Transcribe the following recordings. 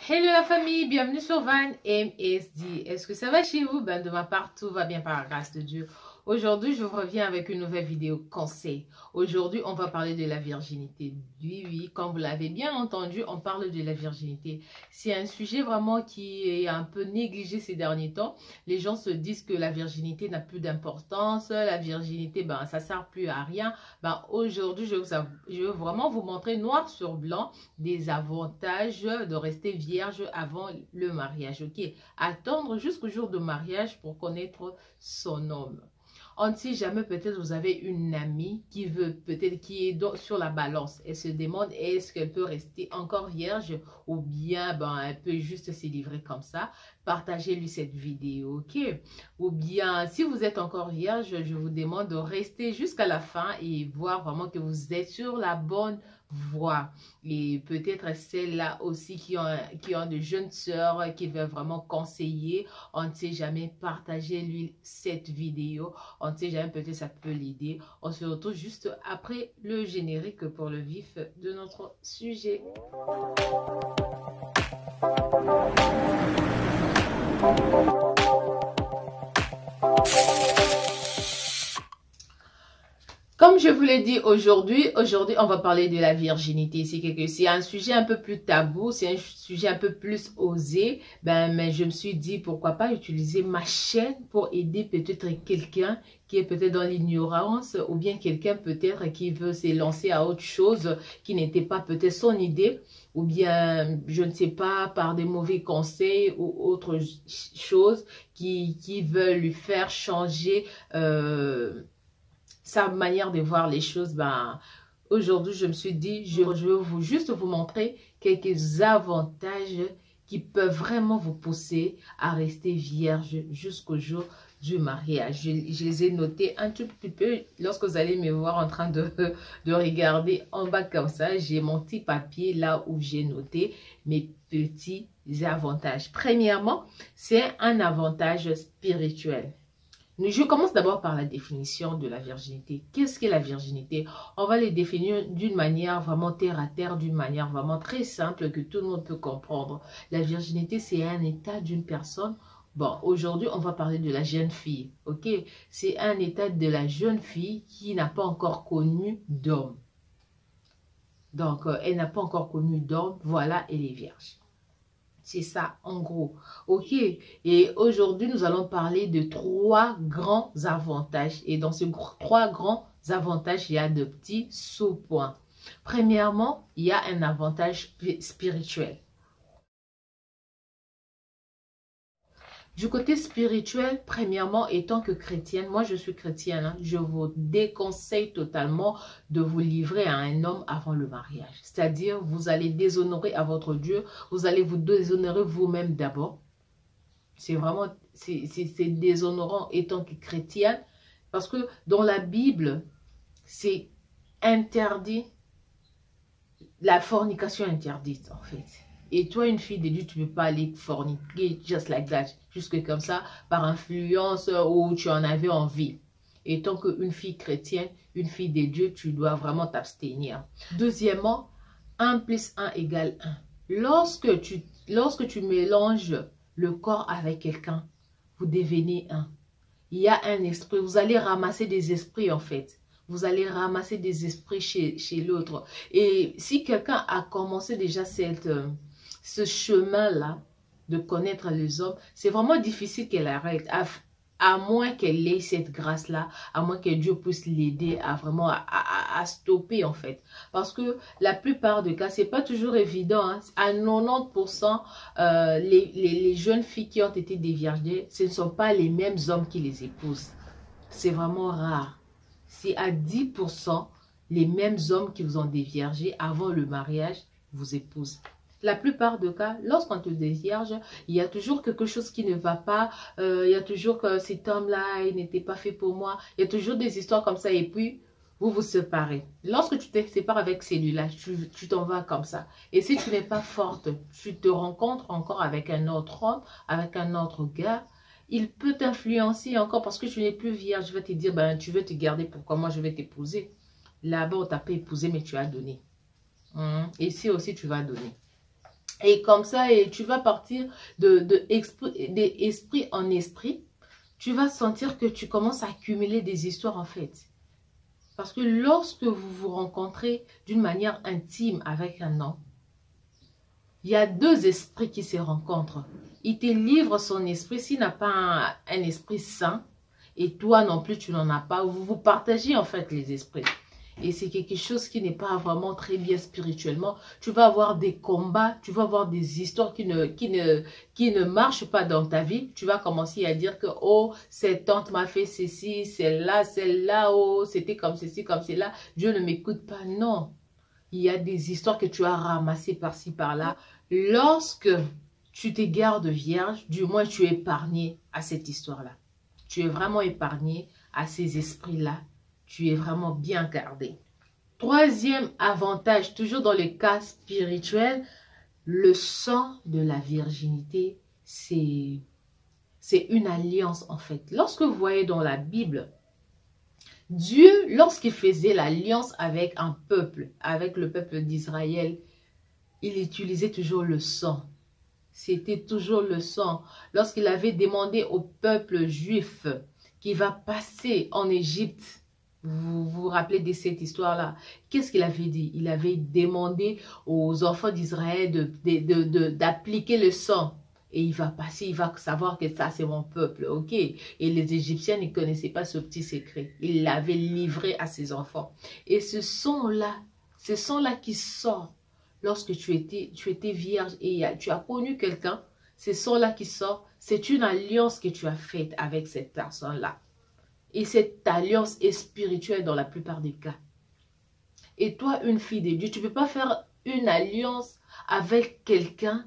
Hello la famille, bienvenue sur Van MSD. Est-ce que ça va chez vous? De ma part, tout va bien par la grâce de Dieu. Aujourd'hui, je vous reviens avec une nouvelle vidéo conseil. Aujourd'hui, on va parler de la virginité. Oui, comme vous l'avez bien entendu, on parle de la virginité. C'est un sujet vraiment qui est un peu négligé ces derniers temps. Les gens se disent que la virginité n'a plus d'importance. La virginité, ça sert plus à rien. Aujourd'hui, je veux vraiment vous montrer noir sur blanc des avantages de rester vierge avant le mariage. Ok, attendre jusqu'au jour de mariage pour connaître son homme. On ne sait jamais, peut-être vous avez une amie qui est sur la balance. Elle se demande est-ce qu'elle peut rester encore vierge ou bien elle peut juste se livrer comme ça. Partagez-lui cette vidéo, ok? Ou bien si vous êtes encore vierge, je vous demande de rester jusqu'à la fin et voir vraiment que vous êtes sur la bonne voie. Et peut-être celles-là aussi qui ont de jeunes sœurs qui veulent vraiment conseiller. On ne sait jamais, partagez-lui cette vidéo. On ne sait jamais, peut-être ça peut l'aider. On se retrouve juste après le générique pour le vif de notre sujet. Comme je vous l'ai dit aujourd'hui, on va parler de la virginité. C'est un sujet un peu plus tabou, c'est un sujet un peu plus osé. Mais je me suis dit, pourquoi pas utiliser ma chaîne pour aider peut-être quelqu'un qui est peut-être dans l'ignorance ou bien quelqu'un peut-être qui veut s'élancer à autre chose qui n'était pas peut-être son idée ou bien, je ne sais pas, par des mauvais conseils ou autre chose qui veulent lui faire changer sa manière de voir les choses. Aujourd'hui, je me suis dit, je veux juste vous montrer quelques avantages qui peuvent vraiment vous pousser à rester vierge jusqu'au jour du mariage. Je les ai notés un tout petit peu. Lorsque vous allez me voir en train de regarder en bas comme ça, j'ai mon petit papier là où j'ai noté mes petits avantages. Premièrement, c'est un avantage spirituel. Je commence d'abord par la définition de la virginité. Qu'est-ce qu'est la virginité? On va les définir d'une manière vraiment terre à terre, d'une manière vraiment très simple que tout le monde peut comprendre. La virginité, c'est un état d'une personne. Aujourd'hui, on va parler de la jeune fille, ok? C'est un état de la jeune fille qui n'a pas encore connu d'homme. Donc, elle n'a pas encore connu d'homme, voilà, elle est vierge. C'est ça, en gros. Ok. Et aujourd'hui, nous allons parler de trois grands avantages. Et dans ces trois grands avantages, il y a de petits sous-points. Premièrement, il y a un avantage spirituel. Du côté spirituel, premièrement, étant que chrétienne, moi je suis chrétienne, je vous déconseille totalement de vous livrer à un homme avant le mariage. C'est-à-dire, vous allez déshonorer à votre Dieu, vous allez vous déshonorer vous-même d'abord. C'est vraiment, c'est déshonorant étant que chrétienne, parce que dans la Bible, c'est interdit, la fornication interdite en fait. Et toi, une fille de Dieu, tu ne peux pas aller forniquer just like that, juste comme ça, par influence où tu en avais envie. Et tant qu'une fille chrétienne, une fille de Dieu, tu dois vraiment t'abstenir. Deuxièmement, 1 plus 1 égale 1. Lorsque tu mélanges le corps avec quelqu'un, vous devenez un. Il y a un esprit, vous allez ramasser des esprits en fait. Vous allez ramasser des esprits chez l'autre. Et si quelqu'un a commencé déjà ce chemin-là de connaître les hommes, c'est vraiment difficile qu'elle arrête, à moins qu'elle ait cette grâce-là, à moins que Dieu puisse l'aider à vraiment à stopper en fait. Parce que la plupart des cas, c'est pas toujours évident. À 90%, les jeunes filles qui ont été déviergées, ce ne sont pas les mêmes hommes qui les épousent. C'est vraiment rare. C'est à 10% les mêmes hommes qui vous ont déviergé avant le mariage vous épousent. La plupart des cas, lorsqu'on te dévierge, il y a toujours quelque chose qui ne va pas. Il y a toujours que cet homme-là, il n'était pas fait pour moi. Il y a toujours des histoires comme ça et puis vous vous séparez. Lorsque tu te sépares avec celui-là, tu t'en vas comme ça. Et si tu n'es pas forte, tu te rencontres encore avec un autre homme, avec un autre gars, il peut t'influencer encore parce que tu n'es plus vierge. Je vais te dire, tu veux te garder, pourquoi moi je vais t'épouser. Là-bas, on t'a pas épousé, mais tu as donné. Et ici aussi, tu vas donner. Et comme ça, et tu vas partir d'esprit en esprit. Tu vas sentir que tu commences à accumuler des histoires en fait. Parce que lorsque vous vous rencontrez d'une manière intime avec un homme, il y a deux esprits qui se rencontrent. Il te livre son esprit s'il n'a pas un esprit sain. Et toi non plus, tu n'en as pas. Vous partagez en fait les esprits. Et c'est quelque chose qui n'est pas vraiment très bien spirituellement. Tu vas avoir des combats, tu vas avoir des histoires qui ne marchent pas dans ta vie. Tu vas commencer à dire que, oh, cette tante m'a fait ceci, celle-là, oh, c'était comme ceci, comme cela. Dieu ne m'écoute pas. Non. Il y a des histoires que tu as ramassées par-ci, par-là. Lorsque tu te gardes vierge, du moins tu es épargné à cette histoire-là. Tu es vraiment épargné à ces esprits-là. Tu es vraiment bien gardé. Troisième avantage, toujours dans le cas spirituel, le sang de la virginité, c'est une alliance en fait. Lorsque vous voyez dans la Bible, Dieu, lorsqu'il faisait l'alliance avec un peuple, avec le peuple d'Israël, il utilisait toujours le sang. C'était toujours le sang. Lorsqu'il avait demandé au peuple juif qui va passer en Égypte, vous vous rappelez de cette histoire-là. Qu'est-ce qu'il avait dit? Il avait demandé aux enfants d'Israël d'appliquer le sang. Et il va passer, il va savoir que ça, c'est mon peuple. Ok. Et les Égyptiens ne connaissaient pas ce petit secret. Il l'avait livré à ses enfants. Et ce sang-là qui sort lorsque tu étais vierge et tu as connu quelqu'un, ce sang-là qui sort, c'est une alliance que tu as faite avec cette personne-là. Et cette alliance est spirituelle dans la plupart des cas. Et toi, une fille de Dieu, tu ne peux pas faire une alliance avec quelqu'un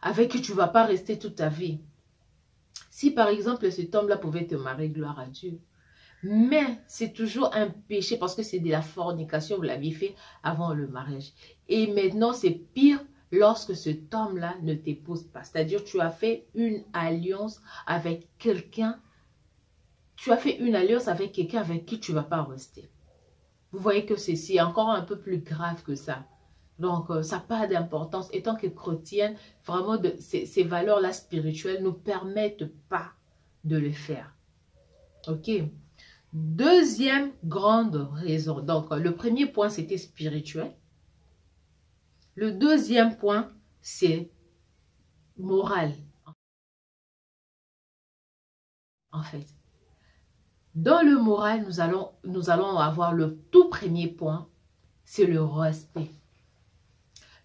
avec qui tu ne vas pas rester toute ta vie. Si par exemple cet homme-là pouvait te marier, gloire à Dieu. Mais c'est toujours un péché parce que c'est de la fornication, vous l'aviez fait avant le mariage. Et maintenant, c'est pire lorsque cet homme-là ne t'épouse pas. C'est-à-dire tu as fait une alliance avec quelqu'un. Tu as fait une alliance avec quelqu'un avec qui tu ne vas pas rester. Vous voyez que c'est encore un peu plus grave que ça. Donc, ça n'a pas d'importance. Étant que chrétienne, vraiment, ces valeurs-là spirituelles ne nous permettent pas de le faire. Ok? Deuxième grande raison. Donc, le premier point, c'était spirituel. Le deuxième point, c'est moral. En fait, dans le moral, nous allons avoir le tout premier point, c'est le respect.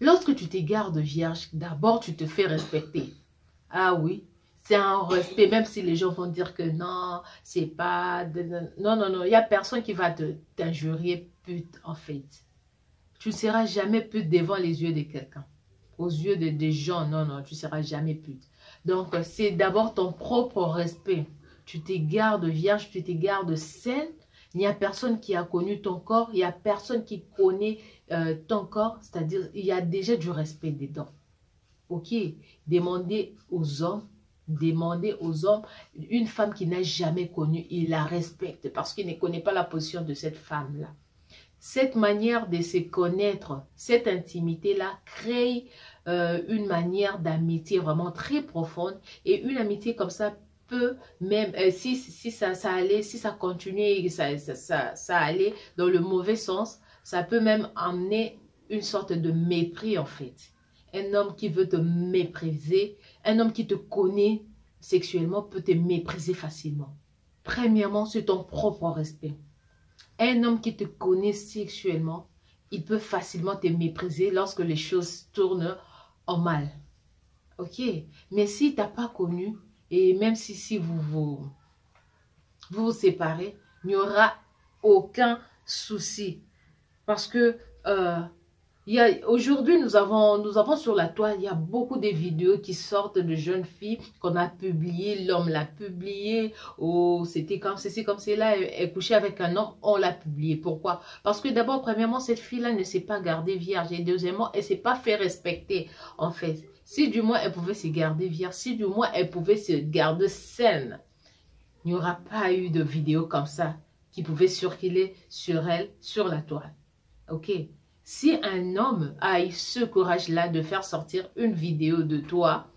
Lorsque tu te gardes vierge, d'abord, tu te fais respecter. Ah oui, c'est un respect, même si les gens vont dire que non, c'est pas... Non, non, non, il n'y a personne qui va t'injurier pute, en fait. Tu ne seras jamais pute devant les yeux de quelqu'un. Aux yeux des gens, non, non, tu ne seras jamais pute. Donc, c'est d'abord ton propre respect. Tu te gardes vierge, tu te gardes saine. Il n'y a personne qui a connu ton corps, il n'y a personne qui connaît ton corps. C'est-à-dire, il y a déjà du respect dedans. Ok, demandez aux hommes, une femme qui n'a jamais connu, il la respecte parce qu'il ne connaît pas la position de cette femme-là. Cette manière de se connaître, cette intimité-là, crée une manière d'amitié vraiment très profonde. Et une amitié comme ça peut même, si ça continuait et ça allait dans le mauvais sens, ça peut même amener une sorte de mépris en fait. Un homme qui veut te mépriser, un homme qui te connaît sexuellement peut te mépriser facilement. Premièrement, c'est ton propre respect. Un homme qui te connaît sexuellement, il peut facilement te mépriser lorsque les choses tournent en mal. Ok? Mais si tu n'as pas connu, et même si vous vous séparez, il n'y aura aucun souci. Parce que aujourd'hui, nous avons sur la toile, il y a beaucoup de vidéos qui sortent de jeunes filles qu'on a publiées, l'homme l'a publié, oh, c'était comme ceci, comme cela, elle couchait avec un homme, on l'a publié. Pourquoi? Parce que d'abord, premièrement, cette fille-là ne s'est pas gardée vierge, et deuxièmement, elle ne s'est pas fait respecter, en fait. Si du moins elle pouvait se garder vierge, si du moins elle pouvait se garder saine, il n'y aura pas eu de vidéos comme ça qui pouvaient circuler sur elle, sur la toile. Ok? Si un homme a eu ce courage-là de faire sortir une vidéo de toi,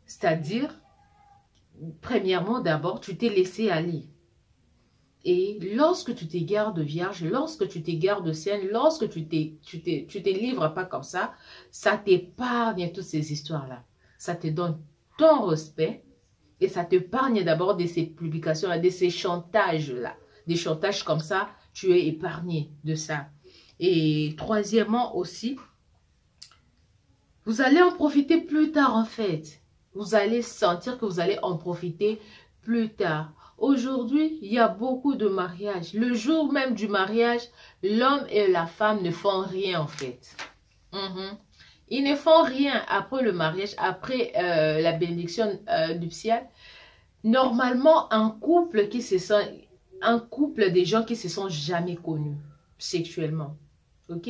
c'est-à-dire, premièrement, d'abord, tu t'es laissé aller. Et lorsque tu t'égares vierge, lorsque tu t'égares de saine, lorsque tu te livres pas comme ça t'épargne toutes ces histoires-là. Ça te donne ton respect et ça t'épargne d'abord de ces publications-là, de ces chantages-là. Des chantages comme ça, tu es épargné de ça. Et troisièmement aussi, vous allez en profiter plus tard en fait. Vous allez sentir que vous allez en profiter plus tard. Aujourd'hui, il y a beaucoup de mariages. Le jour même du mariage, l'homme et la femme ne font rien en fait. Ils ne font rien après le mariage, après la bénédiction nuptiale. Normalement, un couple des gens qui se sont jamais connus sexuellement. Ok?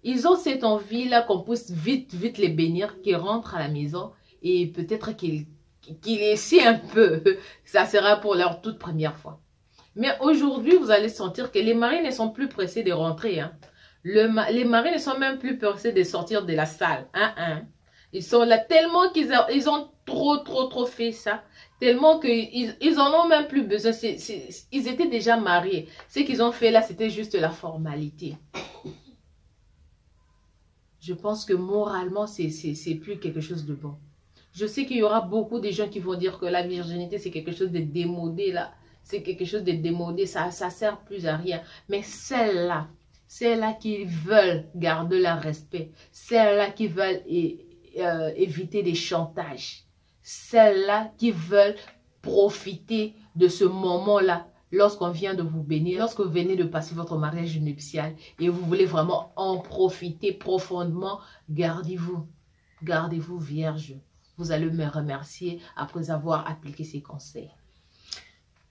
Ils ont cette envie-là qu'on puisse vite les bénir, qu'ils rentrent à la maison et peut-être qu'ils essaient un peu. Ça sera pour leur toute première fois. Mais aujourd'hui, vous allez sentir que les maris ne sont plus pressés de rentrer. Hein. Les maris ne sont même plus pressés de sortir de la salle. Ils sont là tellement qu'ils ont trop fait ça. Tellement qu'ils en ont même plus besoin. Ils étaient déjà mariés. Ce qu'ils ont fait là, c'était juste la formalité. Je pense que moralement, c'est plus quelque chose de bon. Je sais qu'il y aura beaucoup de gens qui vont dire que la virginité, c'est quelque chose de démodé là. C'est quelque chose de démodé, ça sert plus à rien. Mais celles-là qui veulent garder leur respect, celles-là qui veulent éviter des chantages, celles-là qui veulent profiter de ce moment-là, lorsqu'on vient de vous bénir, lorsque vous venez de passer votre mariage nuptial et vous voulez vraiment en profiter profondément, gardez-vous vierge. Vous allez me remercier après avoir appliqué ces conseils.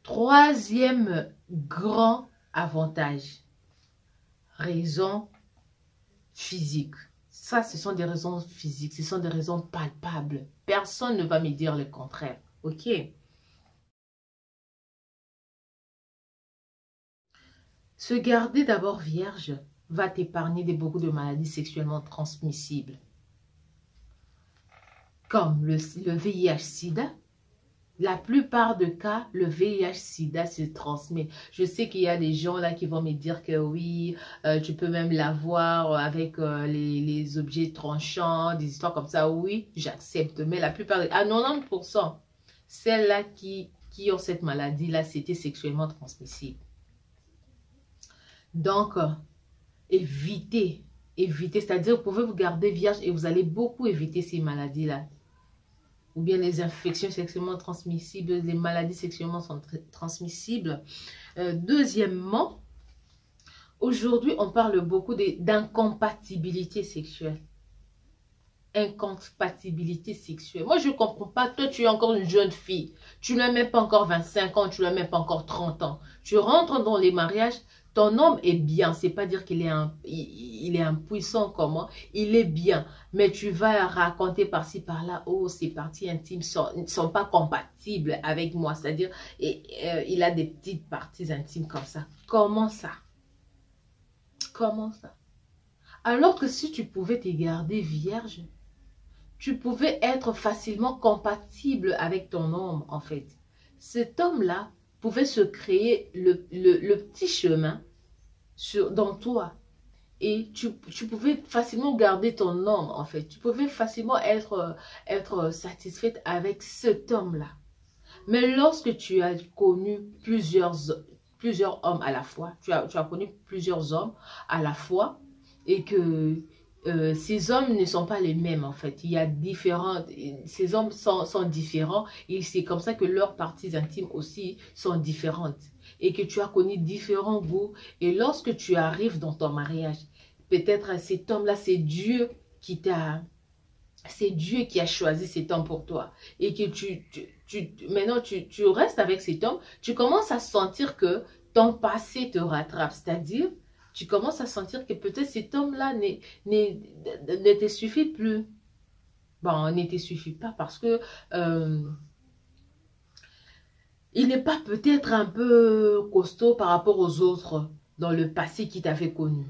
Troisième grand avantage, raison physique. Ça, ce sont des raisons physiques, ce sont des raisons palpables. Personne ne va me dire le contraire, ok? Se garder d'abord vierge va t'épargner de beaucoup de maladies sexuellement transmissibles. Comme le VIH-Sida. La plupart des cas, le VIH-Sida se transmet. Je sais qu'il y a des gens là qui vont me dire que oui, tu peux même l'avoir avec les objets tranchants, des histoires comme ça. Oui, j'accepte. Mais la plupart, à 90%, celles-là qui ont cette maladie-là, c'était sexuellement transmissible. Donc, évitez, c'est-à-dire vous pouvez vous garder vierge et vous allez beaucoup éviter ces maladies-là. Ou bien les infections sexuellement transmissibles, les maladies sexuellement transmissibles. Deuxièmement, aujourd'hui, on parle beaucoup d'incompatibilité sexuelle. Incompatibilité sexuelle. Moi, je ne comprends pas. Toi, tu es encore une jeune fille. Tu n'as même pas encore 25 ans, tu n'as même pas encore 30 ans. Tu rentres dans les mariages, ton homme est bien. C'est pas dire qu'il est impuissant comment. Il est bien. Mais tu vas raconter par-ci, par-là, oh, ces parties intimes ne sont pas compatibles avec moi. C'est-à-dire, il a des petites parties intimes comme ça. Comment ça? Comment ça? Alors que si tu pouvais te garder vierge, tu pouvais être facilement compatible avec ton homme, en fait. Cet homme-là pouvait se créer le petit chemin dans toi. Et tu pouvais facilement garder ton homme, en fait. Tu pouvais facilement être satisfaite avec cet homme-là. Mais lorsque tu as connu plusieurs hommes à la fois, tu as connu plusieurs hommes à la fois, et que ces hommes ne sont pas les mêmes en fait. Il y a ces hommes sont différents et c'est comme ça que leurs parties intimes aussi sont différentes. Et que tu as connu différents goûts. Et lorsque tu arrives dans ton mariage, peut-être cet homme-là, c'est Dieu qui a choisi cet homme pour toi. Et que maintenant, tu restes avec cet homme, tu commences à sentir que ton passé te rattrape. C'est-à-dire, tu commences à sentir que peut-être cet homme-là ne te suffit plus. Bon, ne te suffit pas parce que il n'est pas peut-être un peu costaud par rapport aux autres dans le passé qui t'avait connu.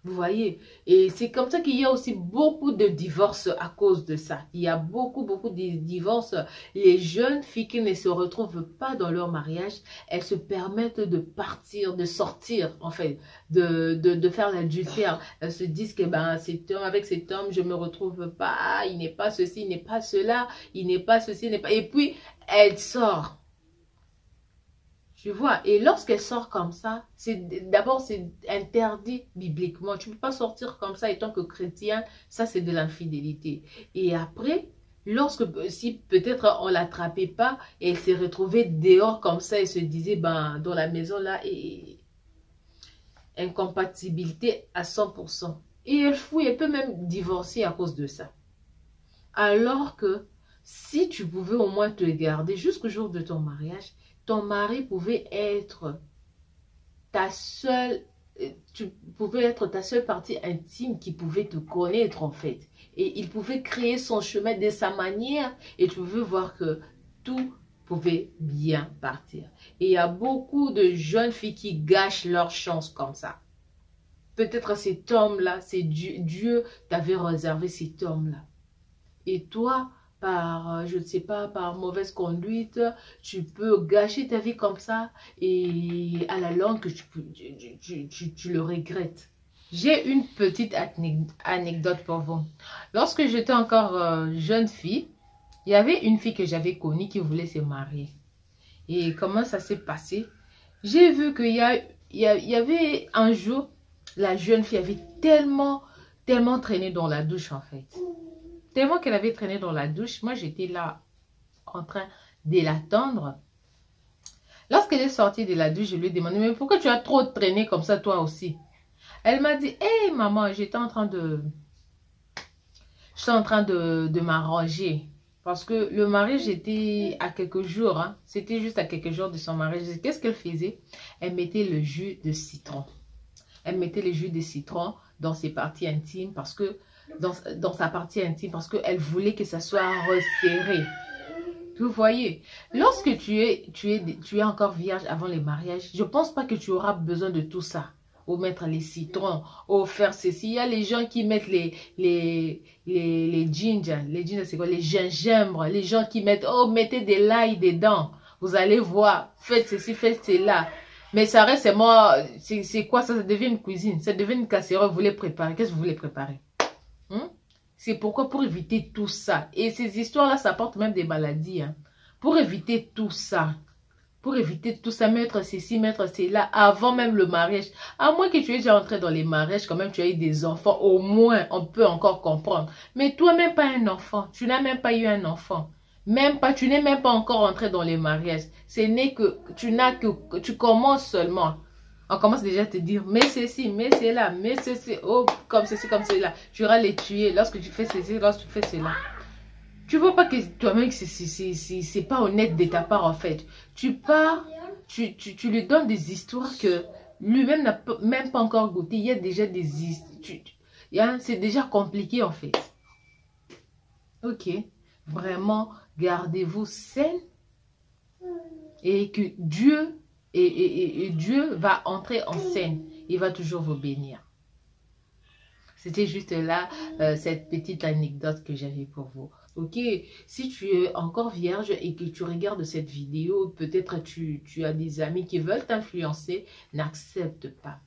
Vous voyez? Et c'est comme ça qu'il y a aussi beaucoup de divorces à cause de ça. Il y a beaucoup de divorces. Les jeunes filles qui ne se retrouvent pas dans leur mariage, elles se permettent de partir, de sortir, en fait, de faire l'adultère. Elles se disent que ben, avec cet homme, je ne me retrouve pas, il n'est pas ceci, il n'est pas cela, il n'est pas ceci, il n'est pas... Et puis, elle sort. Tu vois, et lorsqu'elle sort comme ça, d'abord c'est interdit bibliquement. Tu ne peux pas sortir comme ça étant que chrétien, ça c'est de l'infidélité. Et après, si peut-être on ne l'attrapait pas, et elle s'est retrouvée dehors comme ça et se disait, ben dans la maison là, et incompatibilité à 100%. Et elle fouille, elle peut même divorcer à cause de ça. Alors que si tu pouvais au moins te garder jusqu'au jour de ton mariage, ton mari pouvait être ta seule, tu pouvais être ta seule partie intime qui pouvait te connaître en fait. Et il pouvait créer son chemin de sa manière et tu pouvais voir que tout pouvait bien partir. Et il y a beaucoup de jeunes filles qui gâchent leur chance comme ça. Peut-être cet homme-là, c'est Dieu t'avait réservé cet homme-là. Et toi, par, je ne sais pas, par mauvaise conduite, tu peux gâcher ta vie comme ça et à la longue, tu le regrettes. J'ai une petite anecdote pour vous. Lorsque j'étais encore jeune fille, il y avait une fille que j'avais connue qui voulait se marier. Et comment ça s'est passé? J'ai vu qu'il y avait un jour, la jeune fille avait tellement traîné dans la douche en fait. Tellement qu'elle avait traîné dans la douche, moi j'étais là en train de l'attendre. Lorsqu'elle est sortie de la douche, je lui ai demandé, mais pourquoi tu as trop traîné comme ça toi aussi? Elle m'a dit, hé maman, j'étais en train de m'arranger. Parce que le mariage était à quelques jours, hein. C'était juste à quelques jours de son mariage. Qu'est-ce qu'elle faisait? Elle mettait le jus de citron. Elle mettait le jus de citron dans ses parties intimes parce que dans sa partie intime parce qu'elle voulait que ça soit resserré. Vous voyez, lorsque tu es encore vierge avant le mariage, je ne pense pas que tu auras besoin de tout ça. Ou mettre les citrons, ou faire ceci. Il y a les gens qui mettent les ginger. Les ginger, c'est quoi? Les gingembres. Les gens qui mettent, oh, mettez de l'ail dedans. Vous allez voir, faites ceci, faites cela. Mais ça reste, c'est quoi ça? Ça devient une cuisine. Ça devient une casserole. Vous voulez préparer. Qu'est-ce que vous voulez préparer? C'est pourquoi, pour éviter tout ça. Et ces histoires-là, ça porte même des maladies. Hein. Pour éviter tout ça. Pour éviter tout ça, mettre ceci, mettre cela, avant même le mariage. À moins que tu aies déjà entré dans les mariages, quand même tu as eu des enfants, au moins on peut encore comprendre. Mais toi, même pas un enfant. Tu n'as même pas eu un enfant. Même pas, tu n'es même pas encore entré dans les mariages. Ce n'est que tu commences seulement. On commence déjà à te dire, mais ceci, mais cela, mais ceci, oh, comme ceci, comme cela. Tu iras les tuer lorsque tu fais ceci, lorsque tu fais cela. Tu vois pas que toi-même, c'est pas honnête de ta part en fait. Tu pars, tu lui donnes des histoires que lui-même n'a même pas encore goûté. Il y a déjà des histoires. C'est déjà compliqué en fait. Ok. Vraiment, gardez-vous saine. Et que Dieu... Et Dieu va entrer en scène. Il va toujours vous bénir. C'était juste là, cette petite anecdote que j'avais pour vous. Ok, si tu es encore vierge et que tu regardes cette vidéo, peut-être tu as des amis qui veulent t'influencer, n'accepte pas.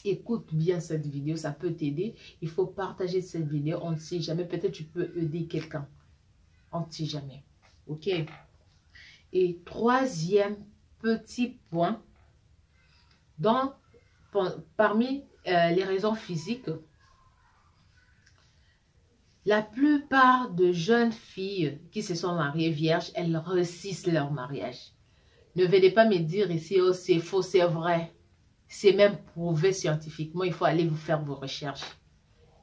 Écoute bien cette vidéo, ça peut t'aider. Il faut partager cette vidéo, on ne sait jamais. Peut-être tu peux aider quelqu'un. On ne sait jamais. Ok. Et troisième petit point, parmi les raisons physiques, la plupart de jeunes filles qui se sont mariées vierges, elles réussissent leur mariage. Ne venez pas me dire ici, oh c'est faux, c'est vrai. C'est même prouvé scientifiquement, il faut aller vous faire vos recherches.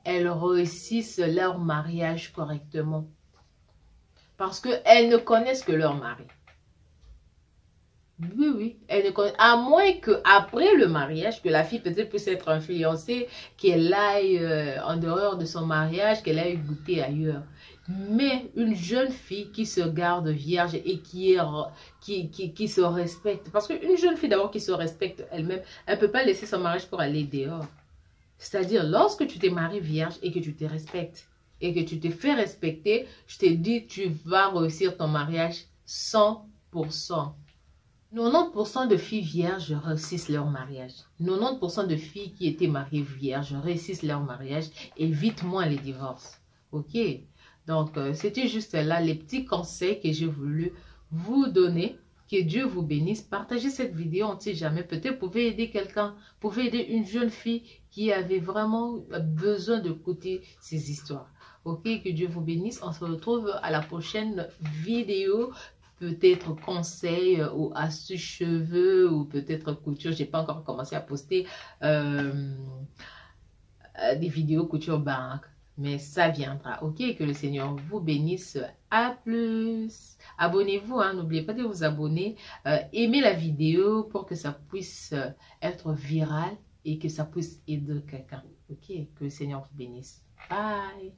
Elles réussissent leur mariage correctement. Parce qu'elles ne connaissent que leur mari. Oui, oui. Elle ne connaît, à moins qu'après le mariage, que la fille peut-être puisse être influencée, qu'elle aille en dehors de son mariage, qu'elle aille goûter ailleurs. Mais une jeune fille qui se garde vierge et qui se respecte. Parce qu'une jeune fille d'abord qui se respecte elle-même, elle ne peut pas laisser son mariage pour aller dehors. C'est-à-dire, lorsque tu t'es marié vierge et que tu te respectes et que tu te fais respecter, je te dis, tu vas réussir ton mariage 100%. 90% de filles vierges réussissent leur mariage. 90% de filles qui étaient mariées vierges réussissent leur mariage. Évite moins les divorces. Ok? Donc, c'était juste là les petits conseils que j'ai voulu vous donner. Que Dieu vous bénisse. Partagez cette vidéo, on ne sait jamais. Peut-être vous pouvez aider quelqu'un. Vous pouvez aider une jeune fille qui avait vraiment besoin d'écouter ces histoires. Ok? Que Dieu vous bénisse. On se retrouve à la prochaine vidéo. Peut-être conseils ou astuces cheveux ou peut-être couture. Je n'ai pas encore commencé à poster des vidéos couture banque. Mais ça viendra. Ok, que le Seigneur vous bénisse. À plus. Abonnez-vous, hein, n'oubliez pas de vous abonner. Aimez la vidéo pour que ça puisse être viral et que ça puisse aider quelqu'un. Ok, que le Seigneur vous bénisse. Bye.